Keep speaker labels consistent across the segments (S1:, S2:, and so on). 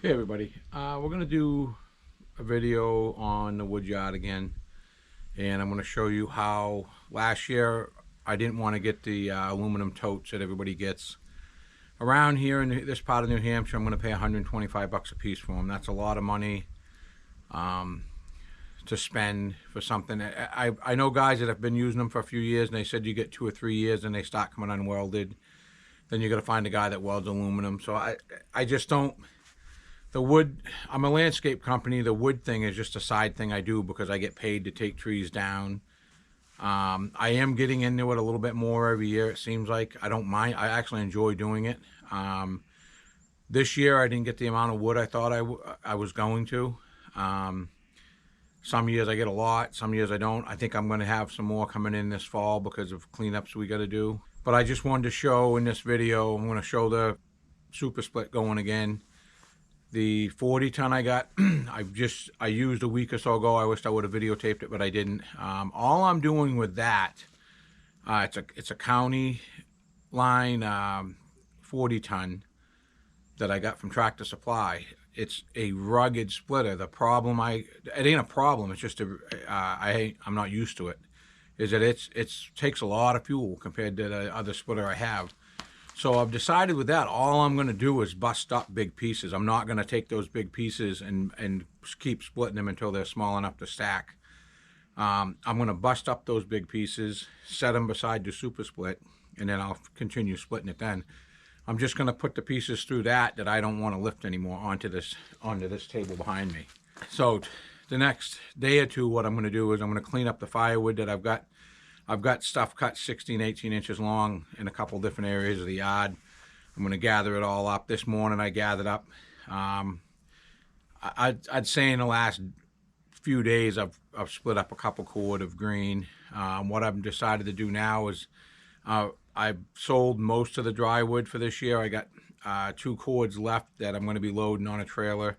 S1: Hey everybody, we're going to do a video on the wood yard again, and I'm going to show you how last year I didn't want to get the aluminum totes that everybody gets. Around here in this part of New Hampshire, I'm going to pay 125 bucks a piece for them. That's a lot of money to spend for something. I know guys that have been using them for a few years, and they said you get 2 or 3 years and they start coming unwelded. Then you got to find a guy that welds aluminum. So I just don't. The wood, I'm a landscape company. The wood thing is just a side thing I do because I get paid to take trees down. I am getting into it a little bit more every year, it seems like. I don't mind. I actually enjoy doing it. This year I didn't get the amount of wood I thought I was going to. Some years I get a lot, some years I don't. I think I'm going to have some more coming in this fall because of cleanups we got to do. But I just wanted to show in this video, I'm going to show the super split going again. The 40 ton I got, I used a week or so ago. I wished I would have videotaped it, but I didn't. All I'm doing with that, it's a county line 40 ton that I got from Tractor Supply. It's a rugged splitter. The problem it ain't a problem. It's just I'm not used to it. Is that it takes a lot of fuel compared to the other splitter I have. So I've decided with that, all I'm going to do is bust up big pieces. I'm not going to take those big pieces and keep splitting them until they're small enough to stack. I'm going to bust up those big pieces, set them beside the super split, and then I'll continue splitting it then. I'm just going to put the pieces through that I don't want to lift anymore onto this table behind me. So the next day or two, what I'm going to do is I'm going to clean up the firewood that I've got. I've got stuff cut 16, 18 inches long in a couple different areas of the yard. I'm going to gather it all up. This morning I gathered up. I'd say in the last few days I've split up a couple cord of green. What I've decided to do now is I've sold most of the dry wood for this year. I got 2 cords left that I'm going to be loading on a trailer.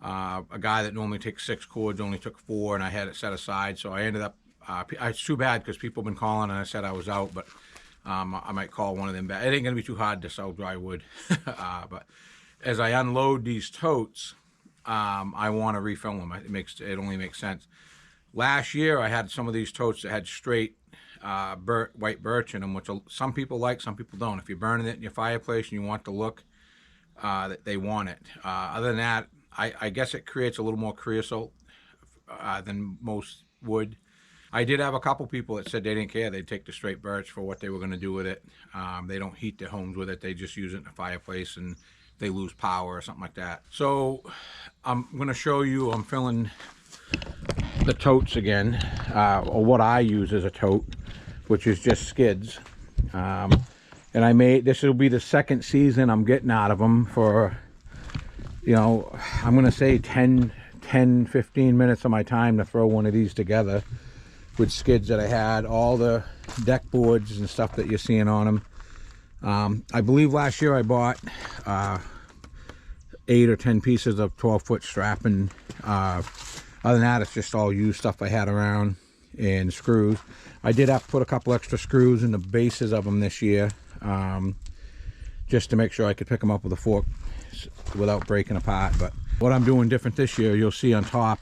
S1: A guy that normally takes 6 cords only took 4, and I had it set aside, so I ended up it's too bad because people have been calling and I said I was out, but I might call one of them back. It ain't going to be too hard to sell dry wood. But as I unload these totes, I want to refill them. It only makes sense. Last year I had some of these totes that had straight white birch in them, which some people like, some people don't. If you're burning it in your fireplace and you want the look, they want it. Other than that, I guess it creates a little more creosote than most wood. I did have a couple people that said they didn't care. They'd take the straight birch for what they were going to do with it. They don't heat their homes with it. They just use it in the fireplace and they lose power or something like that. So I'm going to show you, I'm filling the totes again, or what I use as a tote, which is just skids. And this will be the second season I'm getting out of them for, I'm going to say 10, 15 minutes of my time to throw one of these together with skids that I had, all the deck boards and stuff that you're seeing on them. I believe last year I bought 8 or 10 pieces of 12-foot strapping. Other than that, it's just all used stuff I had around and screws. I did have to put a couple extra screws in the bases of them this year, just to make sure I could pick them up with a fork without breaking apart. But what I'm doing different this year, you'll see on top,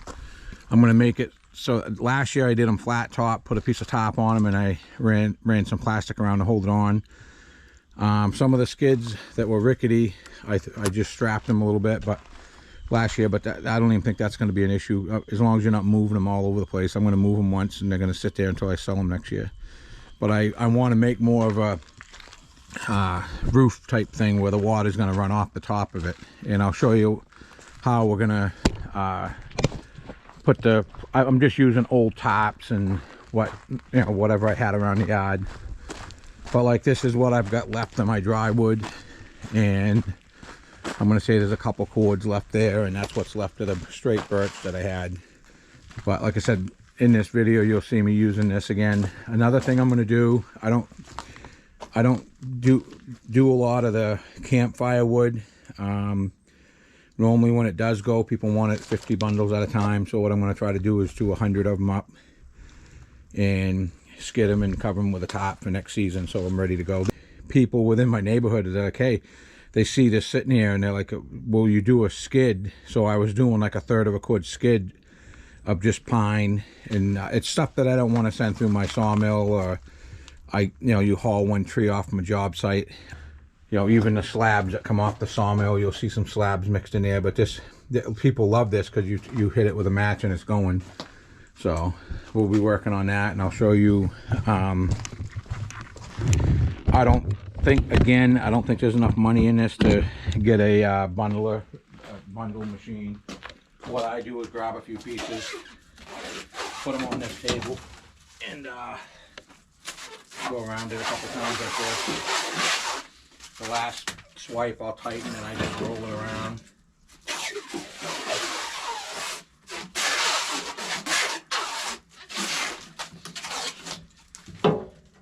S1: I'm going to make it. So last year I did them flat top, put a piece of top on them, and I ran some plastic around to hold it on. Some of the skids that were rickety, I just strapped them a little bit, but last year, but I don't even think that's going to be an issue. As long as you're not moving them all over the place. I'm going to move them once and they're going to sit there until I sell them next year. But I want to make more of a roof type thing where the water's going to run off the top of it. And I'll show you how we're going to put I'm just using old tops and whatever I had around the yard. But like, this is what I've got left of my dry wood, and I'm going to say there's a couple cords left there, and that's what's left of the straight birch that I had. But like I said, in this video you'll see me using this again. Another thing I'm going to do, I don't do a lot of the campfire wood. Normally when it does go, people want it 50 bundles at a time. So what I'm going to try to do is do 100 of them up and skid them and cover them with a top for next season, so I'm ready to go. People within my neighborhood is like, hey, they see this sitting here and they're like, will you do a skid? So I was doing like a 1/3 of a cord skid of just pine, and it's stuff that I don't want to send through my sawmill, or you haul one tree off from a job site. Even the slabs that come off the sawmill, you'll see some slabs mixed in there, but people love this because you hit it with a match and it's going. So we'll be working on that, and I'll show you. I don't think there's enough money in this to get a bundle machine. What I do is grab a few pieces, put them on this table, and go around it a couple times like this. The last swipe I'll tighten and I just roll it around.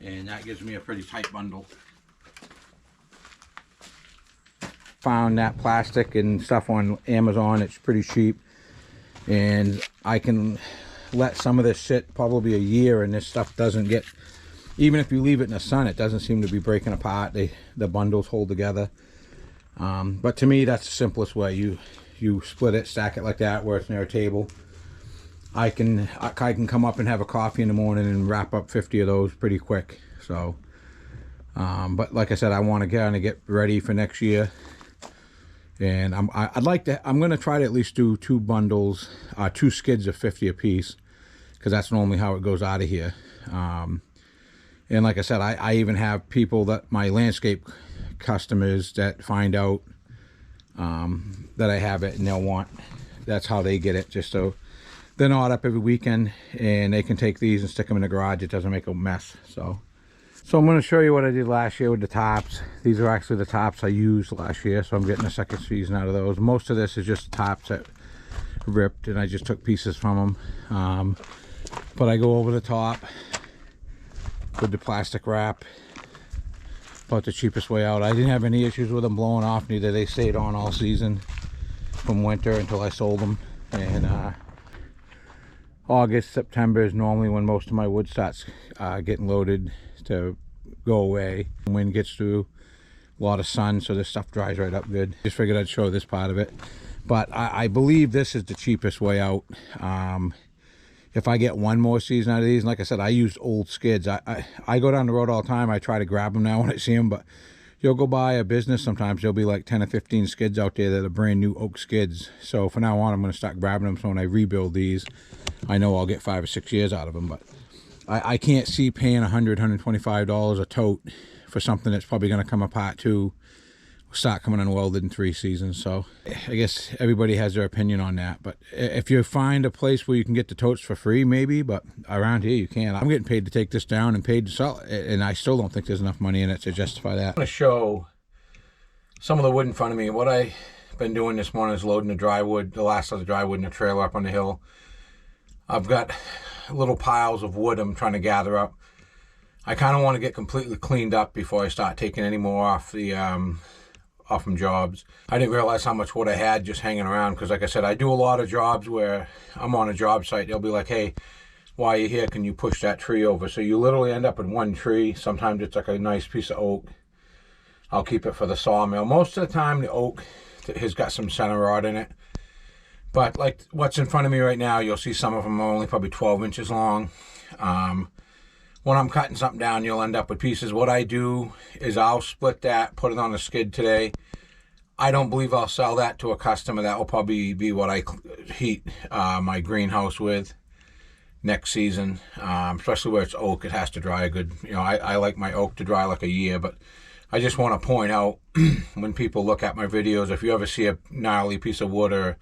S1: And that gives me a pretty tight bundle. Found that plastic and stuff on Amazon. It's pretty cheap, and I can let some of this sit probably a year, and this stuff doesn't get, even if you leave it in the sun, it doesn't seem to be breaking apart. The bundles hold together. But to me, that's the simplest way. You split it, stack it like that where it's near a table. I can come up and have a coffee in the morning and wrap up 50 of those pretty quick. So but like I said, I want to kind of get ready for next year, and I'm going to try to at least do 2 bundles, 2 skids of 50 a piece, because that's normally how it goes out of here. And like I said, I even have people, that my landscape customers, that find out that I have it, and that's how they get it, just so they're not up every weekend, and they can take these and stick them in the garage. It doesn't make a mess. So I'm going to show you what I did last year with the tops. These are actually the tops I used last year, so I'm getting a second season out of those. Most of this is just tops that ripped, and I just took pieces from them. But I go over the top with the plastic wrap. About the cheapest way out. I didn't have any issues with them blowing off, neither. They stayed on all season from winter until I sold them. And August, September is normally when most of my wood starts getting loaded to go away. The wind gets through, a lot of sun, so this stuff dries right up good. Just figured I'd show this part of it. But I believe this is the cheapest way out. If I get one more season out of these, and like I said, I used old skids. I go down the road all the time. I try to grab them now when I see them, but you'll go by a business sometimes, there'll be like 10 or 15 skids out there that are brand new oak skids. So from now on, I'm going to start grabbing them, so when I rebuild these, I know I'll get 5 or 6 years out of them. But I can't see paying $100, $125 a tote for something that's probably going to come apart too, start coming unwelded in 3 seasons. So I guess everybody has their opinion on that. But if you find a place where you can get the totes for free, maybe, but around here you can't. I'm getting paid to take this down and paid to sell it, and I still don't think there's enough money in it to justify that. I'm going to show some of the wood in front of me. What I've been doing this morning is loading the dry wood, the last of the dry wood, in the trailer up on the hill. I've got little piles of wood I'm trying to gather up. I kind of want to get completely cleaned up before I start taking any more off the off from jobs. I didn't realize how much wood I had just hanging around, because like I said, I do a lot of jobs where I'm on a job site, they'll be like, hey, while you're here, can you push that tree over? So you literally end up with one tree. Sometimes it's like a nice piece of oak. I'll keep it for the sawmill. Most of the time the oak has got some center rod in it, but like what's in front of me right now, you'll see some of them are only probably 12 inches long. When I'm cutting something down, you'll end up with pieces. What I do is I'll split that, put it on a skid today. I don't believe I'll sell that to a customer. That will probably be what I heat my greenhouse with next season, especially where it's oak. It has to dry a good, I like my oak to dry like a year. But I just want to point out, when people look at my videos, if you ever see a gnarly piece of wood or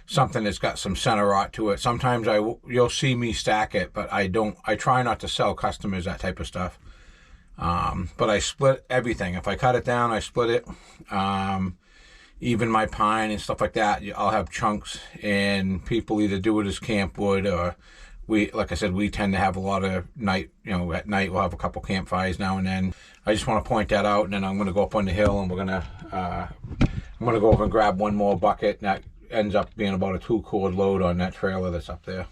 S1: something that's got some center rot to it, sometimes you'll see me stack it, but I try not to sell customers that type of stuff. But I split everything. If I cut it down, I split it. Even my pine and stuff like that, I'll have chunks, and people either do it as camp wood, or like I said, we tend to have a lot of night, at night we'll have a couple campfires now and then. I just want to point that out, and then I'm going to go up on the hill, and I'm going to go over and grab one more bucket, and that ends up being about a 2-cord load on that trailer that's up there.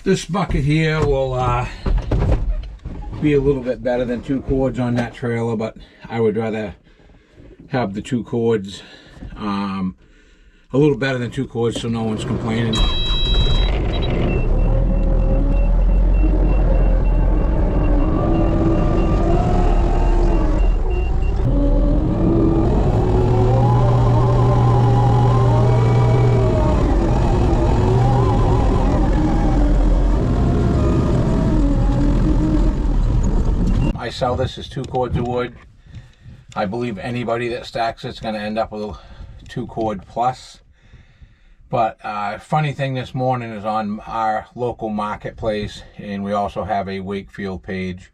S1: This bucket here will be a little bit better than 2 cords on that trailer, but I would rather have the 2 cords, a little better than 2 cords, so no one's complaining. I sell this as 2 cords of wood. I believe anybody that stacks it's going to end up with a 2 cord plus. But funny thing this morning is on our local marketplace, and we also have a Wakefield page.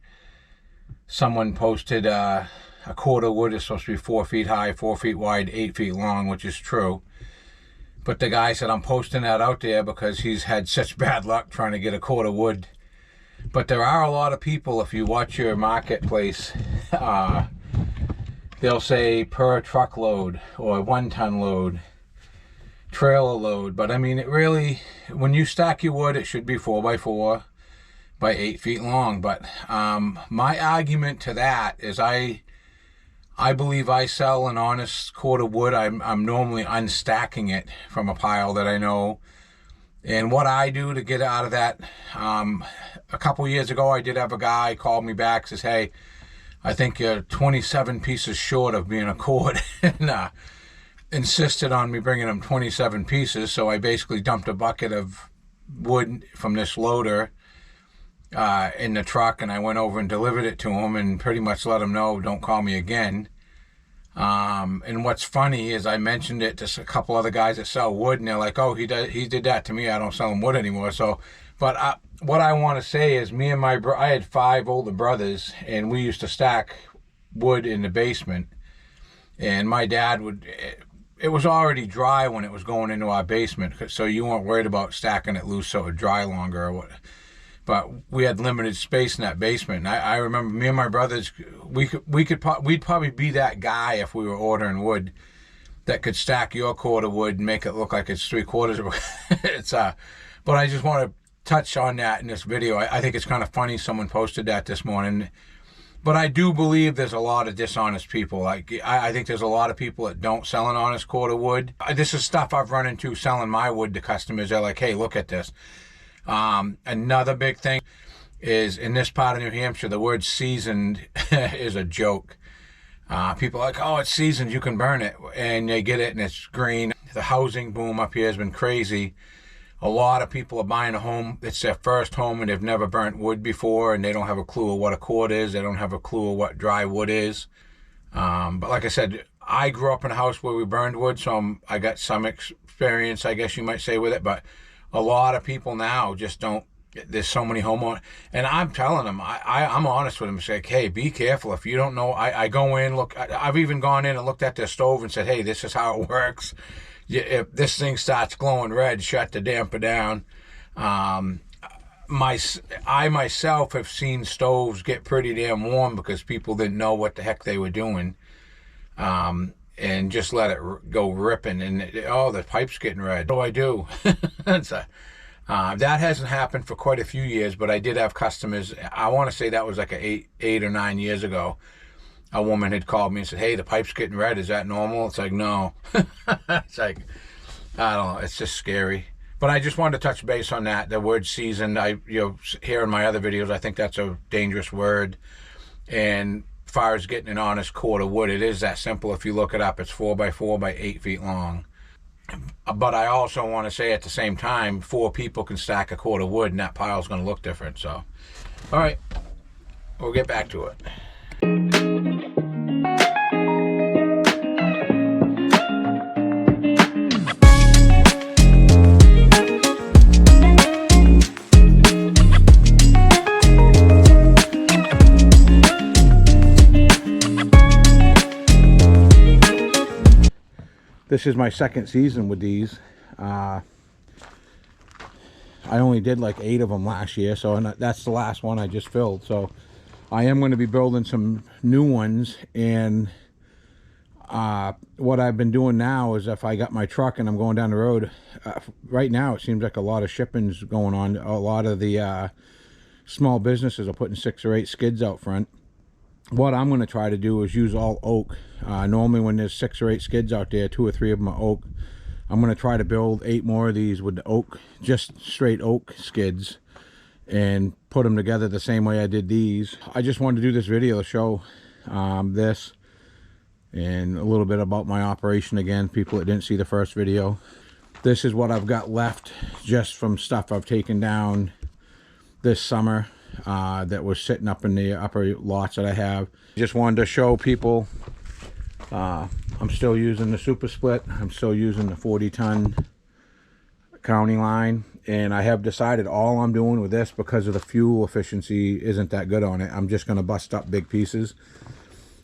S1: Someone posted a cord of wood is supposed to be 4 feet high, 4 feet wide, 8 feet long, which is true. But the guy said, I'm posting that out there because he's had such bad luck trying to get a cord of wood. But there are a lot of people, if you watch your marketplace, they'll say per truckload or 1 ton load, trailer load. But I mean, it really, when you stack your wood, it should be 4 by 4 by 8 feet long. But my argument to that is I believe I sell an honest cord of wood. I'm normally unstacking it from a pile that I know. And what I do to get out of that, a couple years ago, I did have a guy call me back, says, hey, I think you're 27 pieces short of being a cord, and insisted on me bringing him 27 pieces. So I basically dumped a bucket of wood from this loader in the truck, and I went over and delivered it to him and pretty much let him know, don't call me again. And what's funny is I mentioned it to a couple other guys that sell wood, and they're like, oh, he did that to me. I don't sell him wood anymore. So, but what I want to say is me and I had 5 older brothers, and we used to stack wood in the basement. And my dad it was already dry when it was going into our basement, so you weren't worried about stacking it loose so it would dry longer or what. But we had limited space in that basement. And I remember me and my brothers, we'd probably be that guy if we were ordering wood that could stack your cord of wood and make it look like it's 3/4 of it's but I just want to touch on that in this video. I think it's kind of funny someone posted that this morning. But I do believe there's a lot of dishonest people. Like I think there's a lot of people that don't sell an honest cord of wood. This is stuff I've run into selling my wood to customers. They're like, hey, look at this. Another big thing is in this part of New Hampshire, the word seasoned is a joke. People are like, oh, it's seasoned, you can burn it. And they get it and it's green. The housing boom up here has been crazy. A lot of people are buying a home. It's their first home and they've never burnt wood before, and they don't have a clue of what a cord is. They don't have a clue of what dry wood is. But like I said, I grew up in a house where we burned wood, so I got some experience, I guess you might say, with it. But a lot of people now just don't. There's so many homeowners, and I'm telling them, I'm honest with them. It's like, hey, be careful. If you don't know, I go in, look. I've even gone in and looked at their stove and said, hey, this is how it works. If this thing starts glowing red, shut the damper down. I myself have seen stoves get pretty damn warm because people didn't know what the heck they were doing, and just let it go ripping, and the pipe's getting red. What do I do? That hasn't happened for quite a few years, but I did have customers. I want to say that was like eight or 9 years ago. A woman had called me and said, hey, the pipe's getting red. Is that normal? It's like, no. It's like, I don't know. It's just scary. But I just wanted to touch base on that. The word seasoned, here in my other videos, I think that's a dangerous word. And as far as getting an honest cord of wood, it is that simple. If you look it up, it's 4 by 4 by 8 feet long. But I also want to say at the same time, 4 people can stack a cord of wood and that pile's going to look different. So, all right, we'll get back to it. This is my second season with these. I only did like 8 of them last year, so that's the last one I just filled. So I am going to be building some new ones, and What I've been doing now is if I got my truck and I'm going down the road, right now it seems like a lot of shipping's going on. A lot of the small businesses are putting 6 or 8 skids out front. What I'm going to try to do is use all oak. Normally when there's 6 or 8 skids out there, 2 or 3 of them are oak. I'm going to try to build 8 more of these with the oak, just straight oak skids, and put them together the same way I did these. I just wanted to do this video to show this and a little bit about my operation again, people that didn't see the first video. This is what I've got left just from stuff I've taken down this summer that was sitting up in the upper lots that I have. Just wanted to show people I'm still using the Super Split. I'm still using the 40-ton county line, and I have decided all I'm doing with this, because of the fuel efficiency isn't that good on it, I'm just going to bust up big pieces.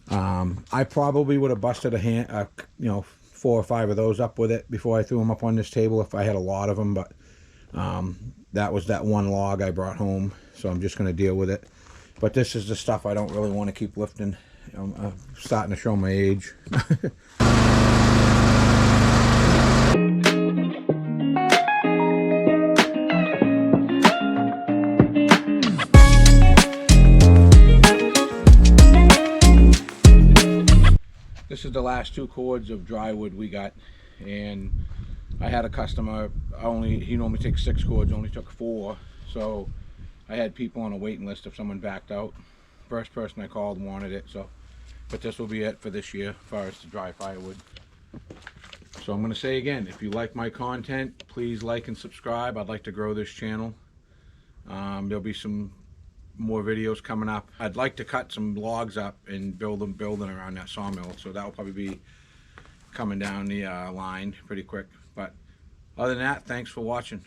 S1: I probably would have busted you know, 4 or 5 of those up with it before I threw them up on this table if I had a lot of them, but that was that one log I brought home, so I'm just going to deal with it. But this is the stuff I don't really want to keep lifting. I'm starting to show my age. This is the last 2 cords of dry wood we got, and I had a customer, he normally takes 6 cords, only took 4, so I had people on a waiting list if someone backed out. First person I called wanted it, so, but this will be it for this year as far as the dry firewood. So I'm going to say again, if you like my content, please like and subscribe. I'd like to grow this channel. There'll be some more videos coming up. I'd like to cut some logs up and building around that sawmill, so that will probably be coming down the line pretty quick. But other than that, thanks for watching.